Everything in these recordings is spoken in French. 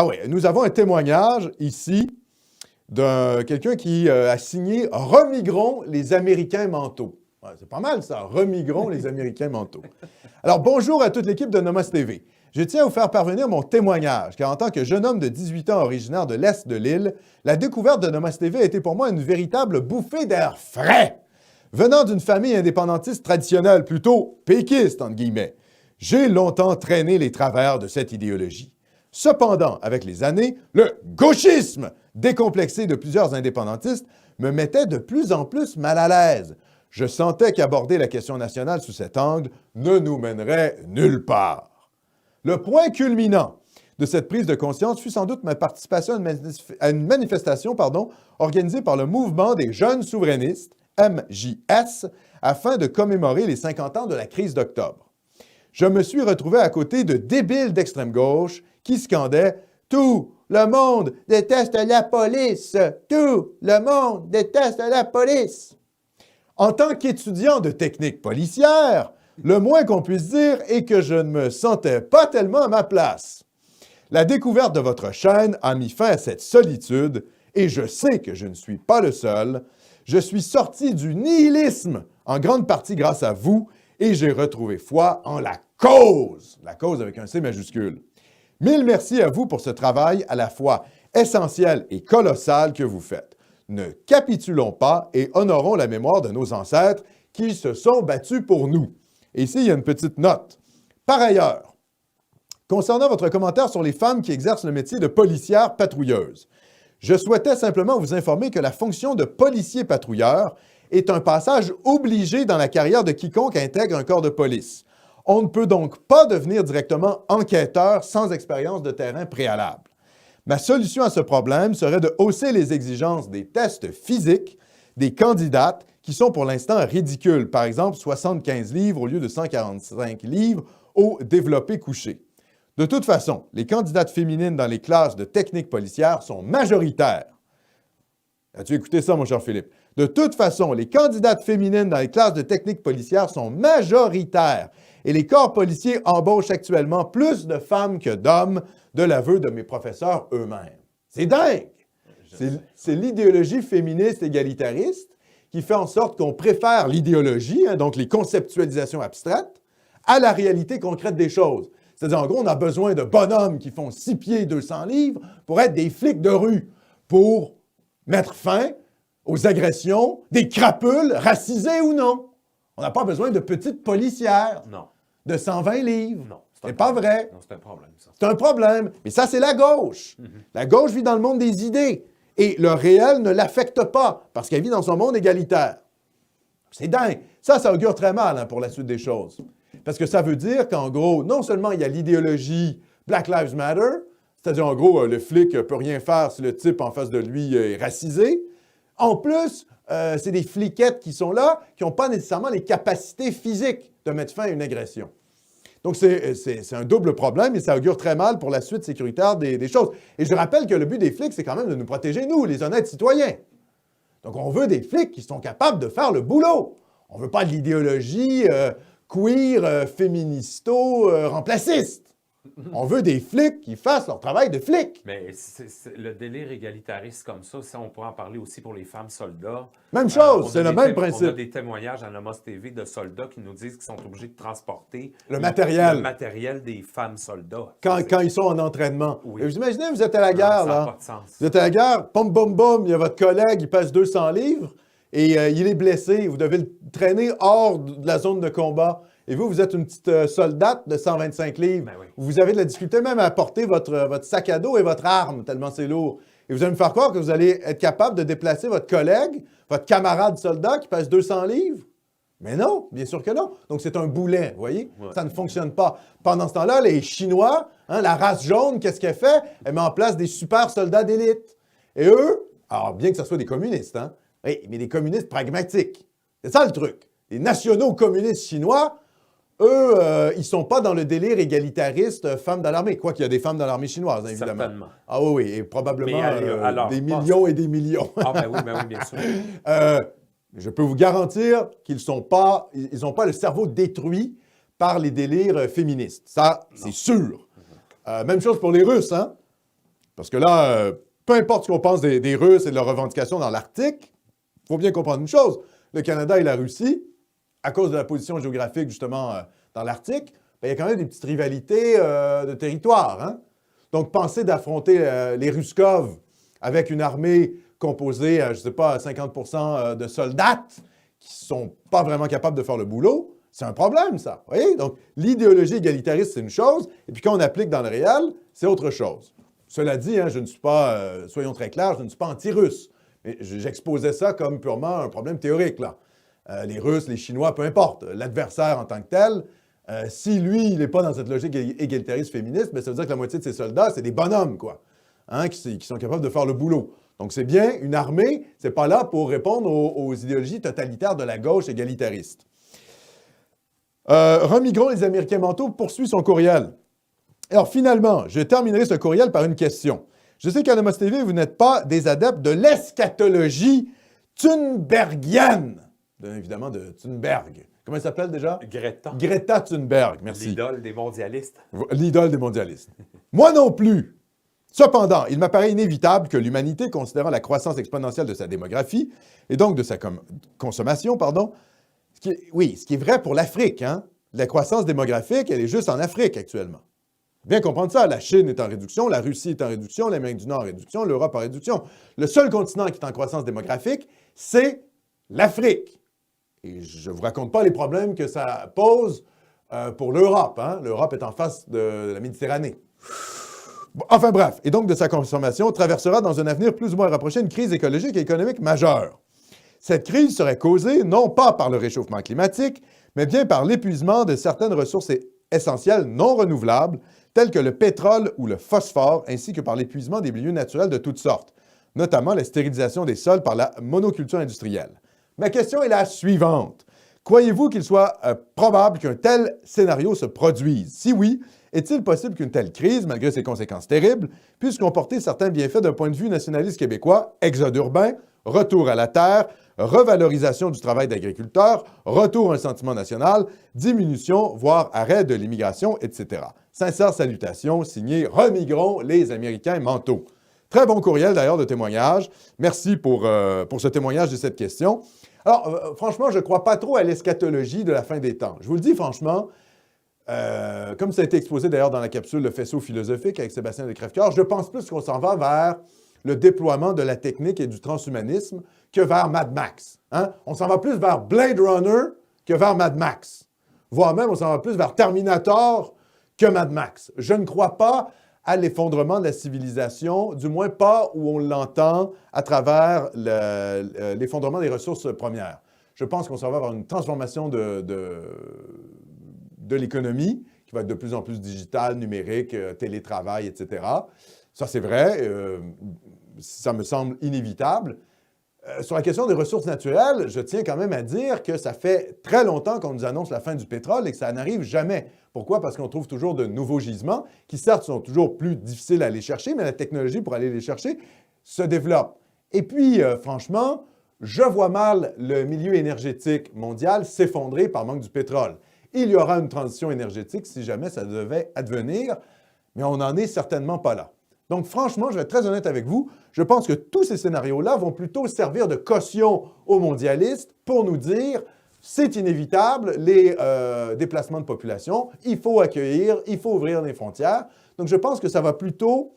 Ah oui, nous avons un témoignage ici de quelqu'un qui a signé « Remigrons les Américains mentaux ». Ouais, c'est pas mal ça, « Remigrons les Américains mentaux ». Alors, bonjour à toute l'équipe de Nomos TV. Je tiens à vous faire parvenir mon témoignage, car en tant que jeune homme de 18 ans originaire de l'Est de l'île, la découverte de Nomos TV a été pour moi une véritable bouffée d'air frais. Venant d'une famille indépendantiste traditionnelle, plutôt péquiste, entre guillemets, j'ai longtemps traîné les travers de cette idéologie. Cependant, avec les années, le gauchisme décomplexé de plusieurs indépendantistes me mettait de plus en plus mal à l'aise. Je sentais qu'aborder la question nationale sous cet angle ne nous mènerait nulle part. Le point culminant de cette prise de conscience fut sans doute ma participation à une manifestation organisée par le Mouvement des jeunes souverainistes, MJS, afin de commémorer les 50 ans de la crise d'octobre. Je me suis retrouvé à côté de débiles d'extrême gauche qui scandaient « Tout le monde déteste la police! Tout le monde déteste la police! » En tant qu'étudiant de technique policière, le moins qu'on puisse dire est que je ne me sentais pas tellement à ma place. La découverte de votre chaîne a mis fin à cette solitude et je sais que je ne suis pas le seul. Je suis sorti du nihilisme en grande partie grâce à vous et j'ai retrouvé foi en la cause avec un C majuscule. Mille merci à vous pour ce travail à la fois essentiel et colossal que vous faites. Ne capitulons pas et honorons la mémoire de nos ancêtres qui se sont battus pour nous. Et ici, il y a une petite note. Par ailleurs, concernant votre commentaire sur les femmes qui exercent le métier de policière patrouilleuse, je souhaitais simplement vous informer que la fonction de policier patrouilleur est un passage obligé dans la carrière de quiconque intègre un corps de police. On ne peut donc pas devenir directement enquêteur sans expérience de terrain préalable. Ma solution à ce problème serait de hausser les exigences des tests physiques des candidates qui sont pour l'instant ridicules, par exemple 75 livres au lieu de 145 livres au développé couché. De toute façon, les candidates féminines dans les classes de technique policière sont majoritaires. As-tu écouté ça, mon cher Philippe? De toute façon, les candidates féminines dans les classes de technique policière sont majoritaires et les corps policiers embauchent actuellement plus de femmes que d'hommes, de l'aveu de mes professeurs eux-mêmes. C'est dingue! C'est l'idéologie féministe égalitariste qui fait en sorte qu'on préfère l'idéologie, donc les conceptualisations abstraites, à la réalité concrète des choses. C'est-à-dire, en gros, on a besoin de bonhommes qui font 6 pieds 200 livres pour être des flics de rue, pour mettre fin aux agressions des crapules, racisées ou non. On n'a pas besoin de petites policières de 120 livres. Non. C'est pas vrai. Non, c'est un problème, ça. C'est un problème. Mais ça, c'est la gauche. La gauche vit dans le monde des idées. Et le réel ne l'affecte pas, parce qu'elle vit dans son monde égalitaire. C'est dingue. Ça augure très mal pour la suite des choses. Parce que ça veut dire qu'en gros, non seulement il y a l'idéologie Black Lives Matter, c'est-à-dire en gros, le flic ne peut rien faire si le type en face de lui est racisé. En plus, c'est des fliquettes qui sont là, qui n'ont pas nécessairement les capacités physiques de mettre fin à une agression. Donc, c'est un double problème et ça augure très mal pour la suite sécuritaire des choses. Et je rappelle que le but des flics, c'est quand même de nous protéger, nous, les honnêtes citoyens. Donc, on veut des flics qui sont capables de faire le boulot. On ne veut pas de l'idéologie queer, féministo, remplaciste. On veut des flics qui fassent leur travail de flics. Mais le délire égalitariste comme ça, on pourrait en parler aussi pour les femmes soldats. Même chose, c'est le même principe. On a des témoignages à Nomos TV de soldats qui nous disent qu'ils sont obligés de transporter le matériel des femmes soldats. Quand ils sont en entraînement. Oui. Vous imaginez, vous êtes à la guerre, ça là. n'a pas de sens. Vous êtes à la guerre, pom, bom, bom, il y a votre collègue, il pèse 200 livres et il est blessé. Vous devez le traîner hors de la zone de combat. Et vous êtes une petite soldate de 125 livres. Ben oui. Vous avez de la difficulté même à porter votre sac à dos et votre arme, tellement c'est lourd. Et vous allez me faire croire que vous allez être capable de déplacer votre collègue, votre camarade soldat qui pèse 200 livres? Mais non, bien sûr que non. Donc, c'est un boulet, vous voyez? Ouais. Ça ne fonctionne pas. Pendant ce temps-là, les Chinois, la race jaune, qu'est-ce qu'elle fait? Elle met en place des super soldats d'élite. Et eux, alors bien que ce soit des communistes, oui, mais des communistes pragmatiques. C'est ça le truc. Les nationaux communistes chinois, eux, ils ne sont pas dans le délire égalitariste femmes dans l'armée. Quoi qu'il y a des femmes dans l'armée chinoise, évidemment. Certainement. Ah oui, et probablement alors, des millions et des millions. Ah ben oui, bien sûr. Je peux vous garantir qu'ils n'ont pas le cerveau détruit par les délires féministes. Ça, c'est sûr. Même chose pour les Russes, Parce que là, peu importe ce qu'on pense des Russes et de leurs revendications dans l'Arctique, il faut bien comprendre une chose. Le Canada et la Russie, à cause de la position géographique, justement, dans l'Arctique, il y a quand même des petites rivalités de territoire. Hein? Donc, penser d'affronter les Ruskov avec une armée composée, je ne sais pas, à 50 de soldats qui ne sont pas vraiment capables de faire le boulot, c'est un problème, ça. Vous voyez? Donc, l'idéologie égalitariste, c'est une chose, et puis quand on applique dans le réel, c'est autre chose. Cela dit, hein, je ne suis pas, soyons très clairs, je ne suis pas anti-russe. Mais j'exposais ça comme purement un problème théorique, là. Les Russes, les Chinois, peu importe. L'adversaire en tant que tel, si lui, il n'est pas dans cette logique égalitariste féministe, bien, ça veut dire que la moitié de ses soldats, c'est des bonhommes, quoi, hein, qui sont capables de faire le boulot. Donc, c'est bien, une armée, c'est pas là pour répondre aux idéologies totalitaires de la gauche égalitariste. Remigron, les Américains mentaux, poursuit son courriel. Alors, finalement, je terminerai ce courriel par une question. Je sais qu'à Nomos TV, vous n'êtes pas des adeptes de l'eschatologie thunbergienne. Évidemment, de Thunberg. Comment elle s'appelle déjà? Greta. Greta Thunberg, merci. L'idole des mondialistes. L'idole des mondialistes. Moi non plus. Cependant, il m'apparaît inévitable que l'humanité, considérant la croissance exponentielle de sa démographie et donc de sa consommation, ce qui est vrai pour l'Afrique, hein? La croissance démographique, elle est juste en Afrique actuellement. Bien comprendre ça, la Chine est en réduction, la Russie est en réduction, l'Amérique du Nord en réduction, l'Europe en réduction. Le seul continent qui est en croissance démographique, c'est l'Afrique. Et je ne vous raconte pas les problèmes que ça pose pour l'Europe. Hein? L'Europe est en face de la Méditerranée. Bon, enfin bref, et donc de sa consommation traversera dans un avenir plus ou moins rapproché une crise écologique et économique majeure. Cette crise serait causée non pas par le réchauffement climatique, mais bien par l'épuisement de certaines ressources essentielles non renouvelables, telles que le pétrole ou le phosphore, ainsi que par l'épuisement des milieux naturels de toutes sortes, notamment la stérilisation des sols par la monoculture industrielle. Ma question est la suivante. Croyez-vous qu'il soit probable qu'un tel scénario se produise? Si oui, est-il possible qu'une telle crise, malgré ses conséquences terribles, puisse comporter certains bienfaits d'un point de vue nationaliste québécois, exode urbain, retour à la terre, revalorisation du travail d'agriculteur, retour à un sentiment national, diminution, voire arrêt de l'immigration, etc. Sincères salutations, signé Remigron, les Américains mentaux. Très bon courriel d'ailleurs de témoignage. Merci pour ce témoignage de cette question. Alors, franchement, je ne crois pas trop à l'eschatologie de la fin des temps. Je vous le dis franchement, comme ça a été exposé d'ailleurs dans la capsule Le Faisceau philosophique avec Sébastien de Crèvecoeur, je pense plus qu'on s'en va vers le déploiement de la technique et du transhumanisme que vers Mad Max. Hein? On s'en va plus vers Blade Runner que vers Mad Max. Voire même, on s'en va plus vers Terminator que Mad Max. Je ne crois pas à l'effondrement de la civilisation, du moins pas où on l'entend à travers l'effondrement des ressources premières. Je pense qu'on s'en va vers une transformation de l'économie qui va être de plus en plus digitale, numérique, télétravail, etc. Ça, c'est vrai. Ça me semble inévitable. Sur la question des ressources naturelles, je tiens quand même à dire que ça fait très longtemps qu'on nous annonce la fin du pétrole et que ça n'arrive jamais. Pourquoi? Parce qu'on trouve toujours de nouveaux gisements qui, certes, sont toujours plus difficiles à aller chercher, mais la technologie pour aller les chercher se développe. Et puis, franchement, je vois mal le milieu énergétique mondial s'effondrer par manque du pétrole. Il y aura une transition énergétique si jamais ça devait advenir, mais on n'en est certainement pas là. Donc, franchement, je vais être très honnête avec vous, je pense que tous ces scénarios-là vont plutôt servir de caution aux mondialistes pour nous dire c'est inévitable, les déplacements de population, il faut accueillir, il faut ouvrir les frontières. Donc, je pense que ça va plutôt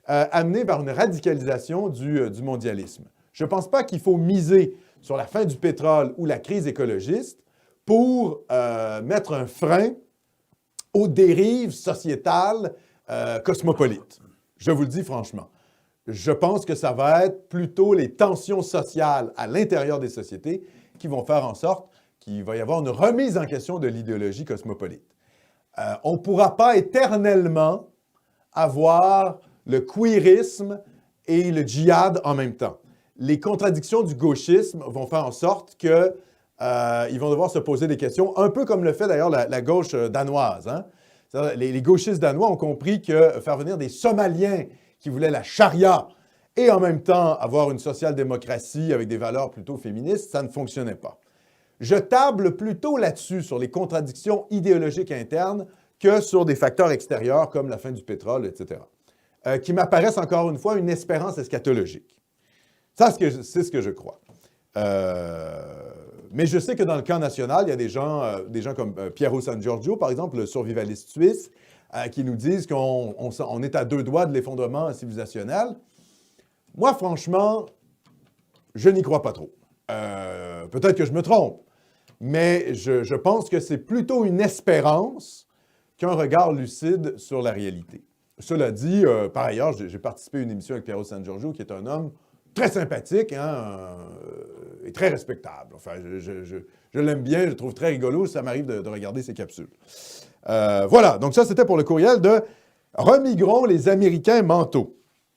amener vers une radicalisation du mondialisme. Je ne pense pas qu'il faut miser sur la fin du pétrole ou la crise écologiste pour mettre un frein aux dérives sociétales cosmopolites. Je vous le dis franchement. Je pense que ça va être plutôt les tensions sociales à l'intérieur des sociétés qui vont faire en sorte qu'il va y avoir une remise en question de l'idéologie cosmopolite. On ne pourra pas éternellement avoir le queerisme et le djihad en même temps. Les contradictions du gauchisme vont faire en sorte qu'ils vont devoir se poser des questions, un peu comme le fait d'ailleurs la gauche danoise. Hein? Les gauchistes danois ont compris que faire venir des Somaliens qui voulaient la charia et en même temps avoir une social-démocratie avec des valeurs plutôt féministes, ça ne fonctionnait pas. Je table plutôt là-dessus, sur les contradictions idéologiques internes, que sur des facteurs extérieurs comme la fin du pétrole, etc. qui m'apparaissent encore une fois une espérance eschatologique. Ça, c'est ce que je crois. Mais je sais que dans le camp national, il y a des gens comme Piero San Giorgio, par exemple, le survivaliste suisse, qui nous disent qu'on est à 2 doigts de l'effondrement civilisationnel. Moi, franchement, je n'y crois pas trop. Peut-être que je me trompe, mais je pense que c'est plutôt une espérance qu'un regard lucide sur la réalité. Cela dit, par ailleurs, j'ai participé à une émission avec Piero San Giorgio, qui est un homme très sympathique et très respectable. Enfin, je l'aime bien, je le trouve très rigolo, ça m'arrive de regarder ses capsules. Voilà, donc ça, c'était pour le courriel de « Remigrons les Américains mentaux ».